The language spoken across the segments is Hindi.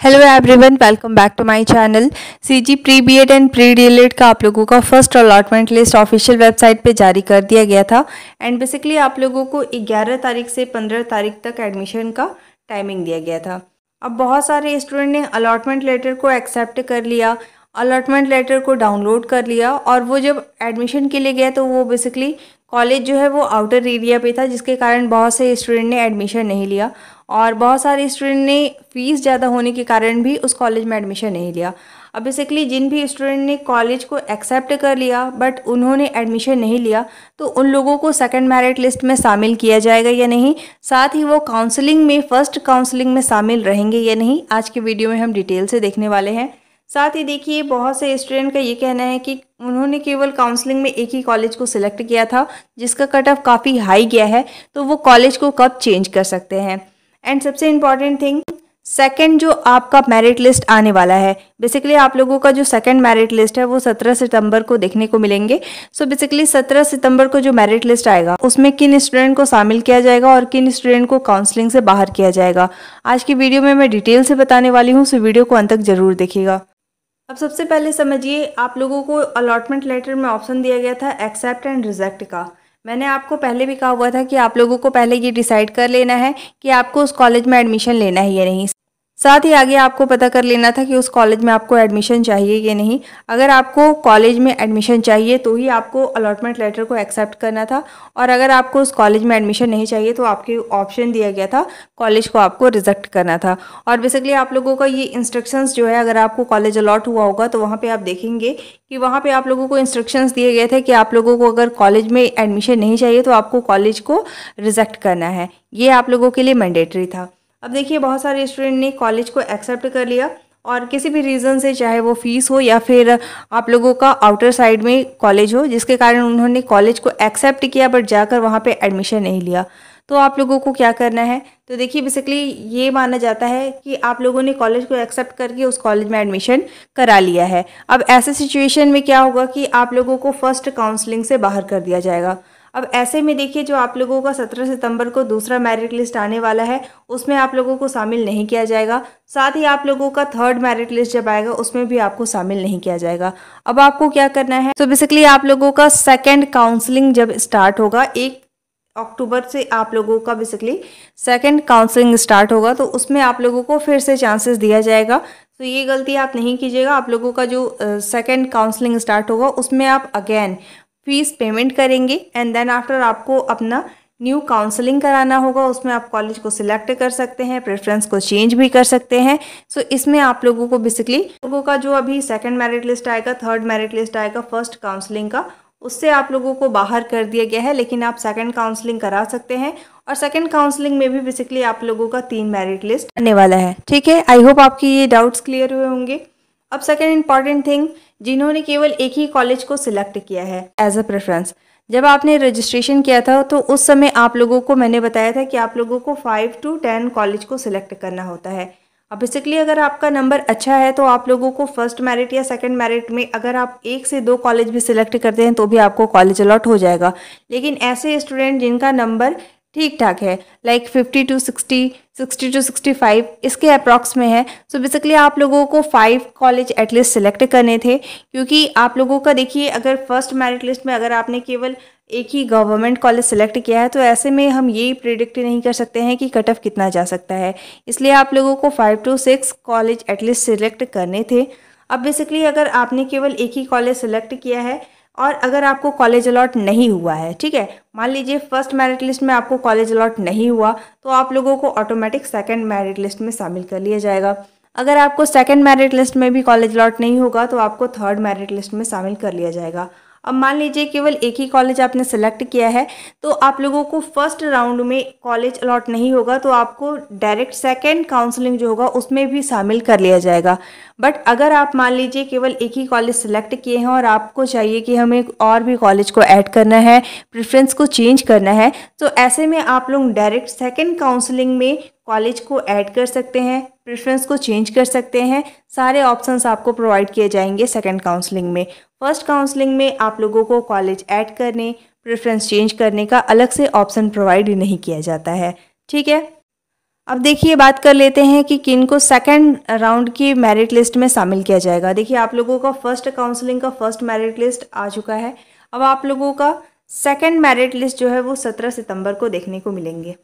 Hello everyone, welcome back to my channel. CG pre BEd and pre DElEd का आप लोगों का first allotment list official website पे जारी कर दिया गया था एंड बेसिकली आप लोगों को 11 तारीख से 15 तारीख तक एडमिशन का टाइमिंग दिया गया था। अब बहुत सारे स्टूडेंट ने अलॉटमेंट लेटर को एक्सेप्ट कर लिया, अलॉटमेंट लेटर को डाउनलोड कर लिया और वो जब एडमिशन के लिए गया तो वो बेसिकली कॉलेज जो है वो आउटर एरिया पे था, जिसके कारण बहुत से स्टूडेंट ने एडमिशन नहीं लिया और बहुत सारे स्टूडेंट ने फ़ीस ज़्यादा होने के कारण भी उस कॉलेज में एडमिशन नहीं लिया। अब बेसिकली जिन भी स्टूडेंट ने कॉलेज को एक्सेप्ट कर लिया बट उन्होंने एडमिशन नहीं लिया तो उन लोगों को सेकंड मेरिट लिस्ट में शामिल किया जाएगा या नहीं, साथ ही वो काउंसलिंग में फर्स्ट काउंसलिंग में शामिल रहेंगे या नहीं, आज के वीडियो में हम डिटेल से देखने वाले हैं। साथ ही देखिए, बहुत से स्टूडेंट का ये कहना है कि उन्होंने केवल काउंसलिंग में एक ही कॉलेज को सिलेक्ट किया था जिसका कट ऑफ काफ़ी हाई गया है, तो वो कॉलेज को कब चेंज कर सकते हैं। एंड सबसे इम्पॉर्टेंट थिंग, सेकंड जो आपका मेरिट लिस्ट आने वाला है, बेसिकली आप लोगों का जो सेकंड मेरिट लिस्ट है वो 17 सितंबर को देखने को मिलेंगे। सो बेसिकली 17 सितंबर को जो मेरिट लिस्ट आएगा उसमें किन स्टूडेंट को शामिल किया जाएगा और किन स्टूडेंट को काउंसलिंग से बाहर किया जाएगा, आज की वीडियो में मैं डिटेल से बताने वाली हूँ, सो वीडियो को अंत तक जरूर देखिएगा। अब सबसे पहले समझिए, आप लोगों को अलॉटमेंट लेटर में ऑप्शन दिया गया था एक्सेप्ट एंड रिजेक्ट का। मैंने आपको पहले भी कहा हुआ था कि आप लोगों को पहले ये डिसाइड कर लेना है कि आपको उस कॉलेज में एडमिशन लेना है या नहीं। साथ ही आगे आपको पता कर लेना था कि उस कॉलेज में आपको एडमिशन चाहिए या नहीं। अगर आपको कॉलेज में एडमिशन चाहिए तो ही आपको अलॉटमेंट लेटर को एक्सेप्ट करना था और अगर आपको उस कॉलेज में एडमिशन नहीं चाहिए तो आपके ऑप्शन दिया गया था कॉलेज को आपको रिजेक्ट करना था। और बेसिकली आप लोगों का ये इंस्ट्रक्शंस जो है, अगर आपको कॉलेज अलॉट हुआ होगा तो वहाँ पर आप देखेंगे कि वहाँ पर आप लोगों को इंस्ट्रक्शंस दिए गए थे कि आप लोगों को अगर कॉलेज में एडमिशन नहीं चाहिए तो आपको कॉलेज को रिजेक्ट करना है। ये आप लोगों के लिए मैंडेटरी था। अब देखिए, बहुत सारे स्टूडेंट ने कॉलेज को एक्सेप्ट कर लिया और किसी भी रीज़न से, चाहे वो फीस हो या फिर आप लोगों का आउटर साइड में कॉलेज हो, जिसके कारण उन्होंने कॉलेज को एक्सेप्ट किया बट जाकर वहाँ पे एडमिशन नहीं लिया, तो आप लोगों को क्या करना है। तो देखिए, बेसिकली ये माना जाता है कि आप लोगों ने कॉलेज को एक्सेप्ट करके उस कॉलेज में एडमिशन करा लिया है। अब ऐसे सिचुएशन में क्या होगा कि आप लोगों को फर्स्ट काउंसलिंग से बाहर कर दिया जाएगा। अब ऐसे में देखिए, जो आप लोगों का 17 सितंबर को दूसरा मेरिट लिस्ट आने वाला है उसमें आप लोगों को शामिल नहीं किया जाएगा। साथ ही आप लोगों का थर्ड मेरिट लिस्ट जब आएगा उसमें भी आपको शामिल नहीं किया जाएगा। अब आपको क्या करना है, तो बेसिकली आप लोगों का सेकंड काउंसलिंग जब स्टार्ट होगा, 1 अक्टूबर से आप लोगों का बेसिकली सेकंड काउंसलिंग स्टार्ट होगा, तो उसमें आप लोगों को फिर से चांसेस दिया जाएगा। तो ये गलती आप नहीं कीजिएगा। आप लोगों का जो सेकंड काउंसलिंग स्टार्ट होगा उसमें आप अगेन फीस पेमेंट करेंगे एंड देन आफ्टर आपको अपना न्यू काउंसलिंग कराना होगा। उसमें आप कॉलेज को सिलेक्ट कर सकते हैं, प्रेफरेंस को चेंज भी कर सकते हैं। सो इसमें आप लोगों को बेसिकली लोगों का जो अभी सेकंड मेरिट लिस्ट आएगा, थर्ड मेरिट लिस्ट आएगा फर्स्ट काउंसलिंग का, उससे आप लोगों को बाहर कर दिया गया है, लेकिन आप सेकंड काउंसलिंग करा सकते हैं और सेकंड काउंसलिंग में भी बेसिकली आप लोगों का 3 मेरिट लिस्ट आने वाला है। ठीक है, आई होप आपकी ये डाउट्स क्लियर हुए होंगे। अब सेकंड इंपॉर्टेंट थिंग, जिन्होंने केवल एक ही कॉलेज को सिलेक्ट किया है एज अ प्रेफरेंस, जब आपने रजिस्ट्रेशन किया था तो उस समय आप लोगों को मैंने बताया था कि आप लोगों को 5 to 10 कॉलेज को सिलेक्ट करना होता है। अब बेसिकली अगर आपका नंबर अच्छा है तो आप लोगों को फर्स्ट मेरिट या सेकंड मेरिट में अगर आप 1 से 2 कॉलेज भी सिलेक्ट करते हैं तो भी आपको कॉलेज अलॉट हो जाएगा। लेकिन ऐसे स्टूडेंट जिनका नंबर ठीक ठाक है, लाइक 50 to 60, 60 to 65 इसके अप्रॉक्स में है, सो बेसिकली आप लोगों को 5 कॉलेज एटलीस्ट सिलेक्ट करने थे। क्योंकि आप लोगों का देखिए, अगर फर्स्ट मेरिट लिस्ट में अगर आपने केवल एक ही गवर्नमेंट कॉलेज सिलेक्ट किया है तो ऐसे में हम ये प्रिडिक्ट नहीं कर सकते हैं कि कट ऑफ कितना जा सकता है, इसलिए आप लोगों को 5 to 6 कॉलेज एटलीस्ट सिलेक्ट करने थे। अब बेसिकली अगर आपने केवल एक ही कॉलेज सिलेक्ट किया है और अगर आपको कॉलेज अलॉट नहीं हुआ है, ठीक है, मान लीजिए फर्स्ट मेरिट लिस्ट में आपको कॉलेज अलॉट नहीं हुआ तो आप लोगों को ऑटोमेटिक सेकंड मेरिट लिस्ट में शामिल कर लिया जाएगा। अगर आपको सेकंड मेरिट लिस्ट में भी कॉलेज अलॉट नहीं होगा तो आपको थर्ड मेरिट लिस्ट में शामिल कर लिया जाएगा। अब मान लीजिए केवल एक ही कॉलेज आपने सेलेक्ट किया है तो आप लोगों को फर्स्ट राउंड में कॉलेज अलॉट नहीं होगा तो आपको डायरेक्ट सेकंड काउंसलिंग जो होगा उसमें भी शामिल कर लिया जाएगा। बट अगर आप मान लीजिए केवल एक ही कॉलेज सेलेक्ट किए हैं और आपको चाहिए कि हमें और भी कॉलेज को ऐड करना है, प्रेफरेंस को चेंज करना है, तो ऐसे में आप लोग डायरेक्ट सेकंड काउंसलिंग में कॉलेज को ऐड कर सकते हैं, प्रेफरेंस को चेंज कर सकते हैं। सारे ऑप्शंस आपको प्रोवाइड किए जाएंगे सेकंड काउंसलिंग में। फर्स्ट काउंसलिंग में आप लोगों को कॉलेज ऐड करने, प्रेफरेंस चेंज करने का अलग से ऑप्शन प्रोवाइड नहीं किया जाता है। ठीक है, अब देखिए बात कर लेते हैं कि किन को सेकंड राउंड की मेरिट लिस्ट में शामिल किया जाएगा। देखिए आप लोगों का फर्स्ट काउंसलिंग का फर्स्ट मेरिट लिस्ट आ चुका है। अब आप लोगों का सेकंड मेरिट लिस्ट जो है वो 17 सितंबर को देखने को मिलेंगे।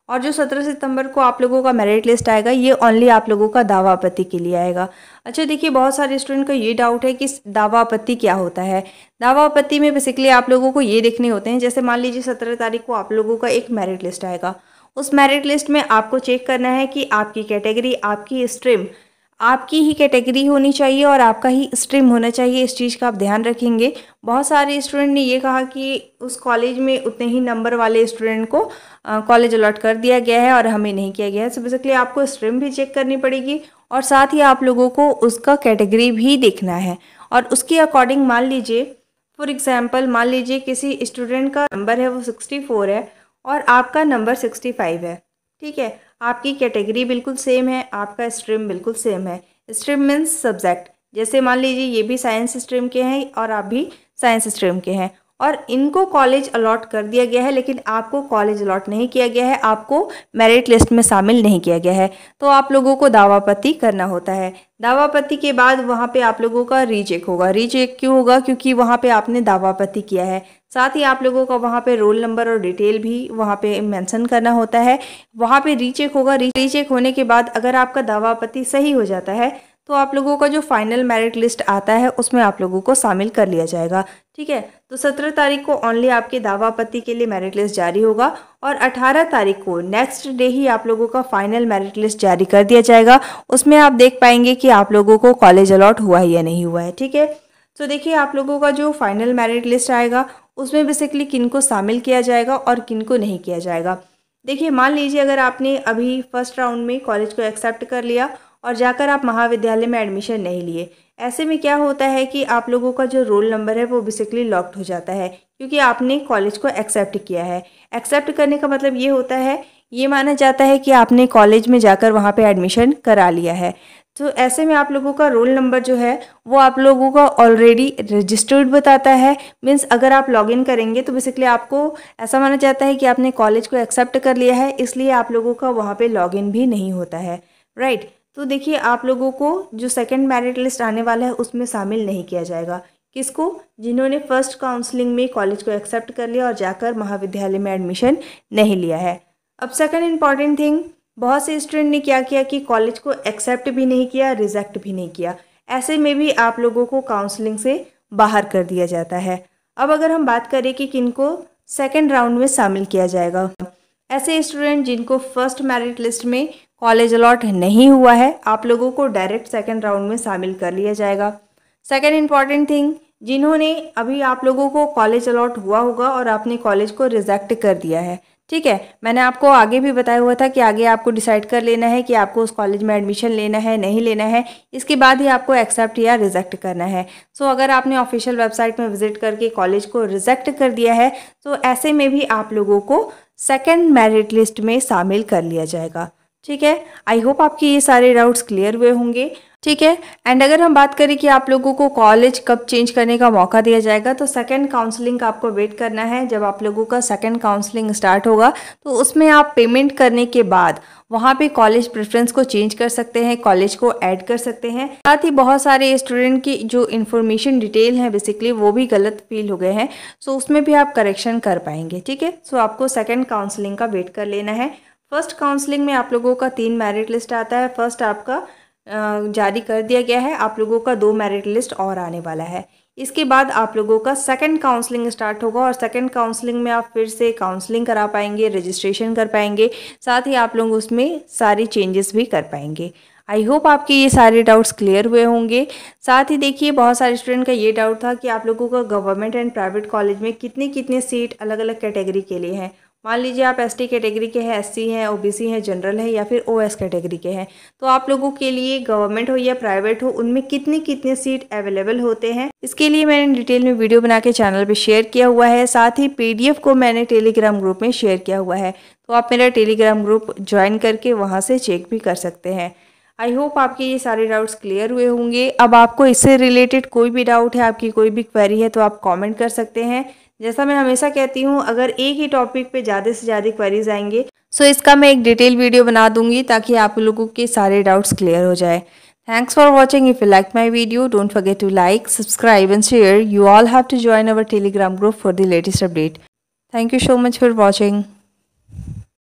और जो 17 सितंबर को आप लोगों का मेरिट लिस्ट आएगा ये ओनली आप लोगों का दावा आपत्ति के लिए आएगा। अच्छा देखिए बहुत सारे स्टूडेंट का ये डाउट है कि दावा आपत्ति क्या होता है। दावा आपत्ति में बेसिकली आप लोगों को ये देखने होते हैं, जैसे मान लीजिए 17 तारीख को आप लोगों का एक मेरिट लिस्ट आएगा। उस मेरिट लिस्ट में आपको चेक करना है कि आपकी कैटेगरी, आपकी स्ट्रीम, आपकी ही कैटेगरी होनी चाहिए और आपका ही स्ट्रीम होना चाहिए। इस चीज़ का आप ध्यान रखेंगे। बहुत सारे स्टूडेंट ने ये कहा कि उस कॉलेज में उतने ही नंबर वाले स्टूडेंट को कॉलेज अलॉट कर दिया गया है और हमें नहीं किया गया है। सो बेसिकली आपको स्ट्रीम भी चेक करनी पड़ेगी और साथ ही आप लोगों को उसका कैटेगरी भी देखना है। और उसके अकॉर्डिंग मान लीजिए, फॉर एग्जाम्पल मान लीजिए किसी स्टूडेंट का नंबर है वो 64 है और आपका नंबर 65 है, ठीक है। आपकी कैटेगरी बिल्कुल सेम है, आपका स्ट्रीम बिल्कुल सेम है। स्ट्रीम मीन्स सब्जेक्ट, जैसे मान लीजिए ये भी साइंस स्ट्रीम के हैं और आप भी साइंस स्ट्रीम के हैं और इनको कॉलेज अलॉट कर दिया गया है, लेकिन आपको कॉलेज अलॉट नहीं किया गया है, आपको मेरिट लिस्ट में शामिल नहीं किया गया है। तो आप लोगों को दावापत्ति करना होता है। दावापत्ति के बाद वहाँ पे आप लोगों का रीचेक होगा। रीचेक क्यों होगा? क्योंकि वहाँ पे आपने दावापत्ति किया है। साथ ही आप लोगों का वहाँ पे रोल नंबर और डिटेल भी वहाँ पे मेंशन करना होता है। वहाँ पे रीचेक होगा। रीचेक होने के बाद अगर आपका दावापत्ति सही हो जाता है तो आप लोगों का जो फाइनल मेरिट लिस्ट आता है उसमें आप लोगों को शामिल कर लिया जाएगा, ठीक है। तो 17 तारीख को ओनली आपके दावापत्ति के लिए मेरिट लिस्ट जारी होगा और 18 तारीख को नेक्स्ट डे ही आप लोगों का फाइनल मेरिट लिस्ट जारी कर दिया जाएगा। उसमें आप देख पाएंगे कि आप लोगों को कॉलेज अलॉट हुआ है या नहीं हुआ है, ठीक है। तो देखिए आप लोगों का जो फाइनल मेरिट लिस्ट आएगा उसमें बेसिकली किन को शामिल किया जाएगा और किन को नहीं किया जाएगा। देखिए मान लीजिए अगर आपने अभी फर्स्ट राउंड में कॉलेज को एक्सेप्ट कर लिया और जाकर आप महाविद्यालय में एडमिशन नहीं लिए, ऐसे में क्या होता है कि आप लोगों का जो रोल नंबर है वो बेसिकली लॉक्ड हो जाता है, क्योंकि आपने कॉलेज को एक्सेप्ट किया है। एक्सेप्ट करने का मतलब ये होता है, ये माना जाता है कि आपने कॉलेज में जाकर वहाँ पे एडमिशन करा लिया है। तो ऐसे में आप लोगों का रोल नंबर जो है वो आप लोगों का ऑलरेडी रजिस्टर्ड बताता है। मीन्स अगर आप लॉगिन करेंगे तो बेसिकली आपको ऐसा माना जाता है कि आपने कॉलेज को एक्सेप्ट कर लिया है, इसलिए आप लोगों का वहाँ पे लॉगिन भी नहीं होता है, राइट। तो देखिए आप लोगों को जो सेकंड मेरिट लिस्ट आने वाला है उसमें शामिल नहीं किया जाएगा। किसको? जिन्होंने फर्स्ट काउंसलिंग में कॉलेज को एक्सेप्ट कर लिया और जाकर महाविद्यालय में एडमिशन नहीं लिया है। अब सेकंड इम्पॉर्टेंट थिंग, बहुत से स्टूडेंट ने क्या किया कि कॉलेज को एक्सेप्ट भी नहीं किया, रिजेक्ट भी नहीं किया। ऐसे में भी आप लोगों को काउंसलिंग से बाहर कर दिया जाता है। अब अगर हम बात करें कि किनको सेकंड राउंड में शामिल किया जाएगा, ऐसे स्टूडेंट जिनको फर्स्ट मेरिट लिस्ट में कॉलेज अलॉट नहीं हुआ है, आप लोगों को डायरेक्ट सेकंड राउंड में शामिल कर लिया जाएगा। सेकंड इम्पॉर्टेंट थिंग, जिन्होंने अभी आप लोगों को कॉलेज अलॉट हुआ होगा और आपने कॉलेज को रिजेक्ट कर दिया है, ठीक है। मैंने आपको आगे भी बताया हुआ था कि आगे आपको डिसाइड कर लेना है कि आपको उस कॉलेज में एडमिशन लेना है नहीं लेना है, इसके बाद ही आपको एक्सेप्ट या रिजेक्ट करना है। सो अगर आपने ऑफिशियल वेबसाइट में विजिट करके कॉलेज को रिजेक्ट कर दिया है तो ऐसे में भी आप लोगों को सेकेंड मेरिट लिस्ट में शामिल कर लिया जाएगा, ठीक है। आई होप आपके ये सारे डाउट्स क्लियर हुए होंगे, ठीक है। एंड अगर हम बात करें कि आप लोगों को कॉलेज कब चेंज करने का मौका दिया जाएगा, तो सेकंड काउंसलिंग का आपको वेट करना है। जब आप लोगों का सेकंड काउंसलिंग स्टार्ट होगा तो उसमें आप पेमेंट करने के बाद वहाँ पे कॉलेज प्रेफरेंस को चेंज कर सकते हैं, कॉलेज को ऐड कर सकते हैं। साथ ही बहुत सारे स्टूडेंट की जो इन्फॉर्मेशन डिटेल है बेसिकली वो भी गलत फील हो गए हैं, सो उसमें भी आप करेक्शन कर पाएंगे, ठीक है। सो आपको सेकेंड काउंसलिंग का वेट कर लेना है। फर्स्ट काउंसलिंग में आप लोगों का 3 मेरिट लिस्ट आता है। फर्स्ट आपका जारी कर दिया गया है, आप लोगों का 2 मेरिट लिस्ट और आने वाला है। इसके बाद आप लोगों का सेकंड काउंसलिंग स्टार्ट होगा और सेकंड काउंसलिंग में आप फिर से काउंसलिंग करा पाएंगे, रजिस्ट्रेशन कर पाएंगे, साथ ही आप लोग उसमें सारी चेंजेस भी कर पाएंगे। आई होप आपके ये सारे डाउट्स क्लियर हुए होंगे। साथ ही देखिए बहुत सारे स्टूडेंट का ये डाउट था कि आप लोगों का गवर्नमेंट एंड प्राइवेट कॉलेज में कितने कितने सीट अलग अलग कैटेगरी के लिए हैं। मान लीजिए आप एसटी कैटेगरी के हैं, एससी हैं, ओबीसी हैं, जनरल है या फिर ओएस कैटेगरी के हैं, तो आप लोगों के लिए गवर्नमेंट हो या प्राइवेट हो उनमें कितने कितने सीट अवेलेबल होते हैं, इसके लिए मैंने डिटेल में वीडियो बना के चैनल पे शेयर किया हुआ है। साथ ही पीडीएफ को मैंने टेलीग्राम ग्रुप में शेयर किया हुआ है, तो आप मेरा टेलीग्राम ग्रुप ज्वाइन करके वहाँ से चेक भी कर सकते हैं। आई होप आपके ये सारे डाउट्स क्लियर हुए होंगे। अब आपको इससे रिलेटेड कोई भी डाउट है, आपकी कोई भी क्वेरी है तो आप कमेंट कर सकते हैं। जैसा मैं हमेशा कहती हूँ, अगर एक ही टॉपिक पे ज़्यादा से ज़्यादा क्वेरीज आएंगे सो इसका मैं एक डिटेल वीडियो बना दूंगी ताकि आप लोगों के सारे डाउट्स क्लियर हो जाए। Thanks for watching. If you like my video, don't forget to like, subscribe and share. You all have to join our Telegram group for the latest update. Thank you so much for watching.